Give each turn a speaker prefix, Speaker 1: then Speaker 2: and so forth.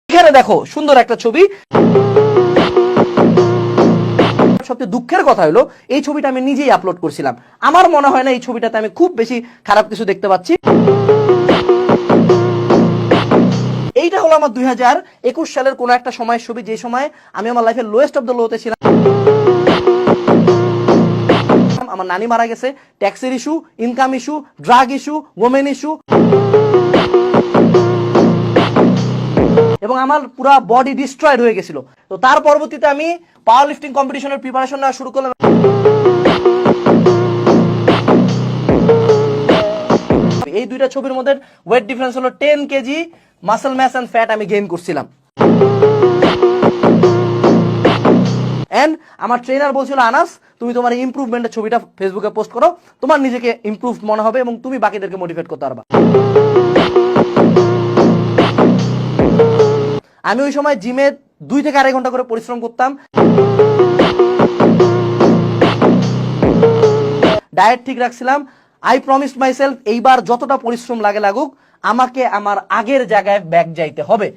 Speaker 1: এখানে দেখো সুন্দর একটা ছবি। সবচেয়ে দুঃখের কথা হলো এই ছবিটা আমি নিজেই আপলোড করছিলাম। আমার মনে হয় না এই ছবিটাতে আমি খুব বেশি খারাপ কিছু দেখতে পাচ্ছি। এইটা হলো আমার 2021 সালের কোন একটা সময়ের ছবি, যে সময় আমি আমার লাইফের লোয়েস্ট অফ দ্য লোতে ছিলাম। আমার নানি মারা গেছে, ট্যাক্সের issue, income issue, drug issue, women issue, এবং আমার পুরো বডি ডিস্ট্রয়েড হয়ে গেছিল। তো তার পরবর্তীতে আমি পাওয়ার লিফটিং কম্পিটিশনের প্রিপারেশন নেওয়া শুরু করলাম। এই দুইটা ছবির মধ্যে ওয়েট ডিফারেন্স হলো 10 KG muscle mass and fat আমি গেইন করছিলাম। এন্ড আমার ট্রেনার বলছিল, আনাস তুমি তোমার ইমপ্রুভমেন্টের ছবিটা ফেসবুকে পোস্ট করো, তোমার নিজেকে ইমপ্রুভ মনে হবে এবং তুমি বাকিদেরকে মোটিভেট করতে পারবা। আমি ওই সময় জিমে 2 থেকে 2.5 ঘন্টা করে পরিশ্রম করতাম, ডায়েট ঠিক রাখছিলাম। আই প্রমিসড মাইসেলফ এইবার যতটা পরিশ্রম লাগে লাগুক আমাকে আমার আগের জায়গায় ব্যাক যাইতে হবে।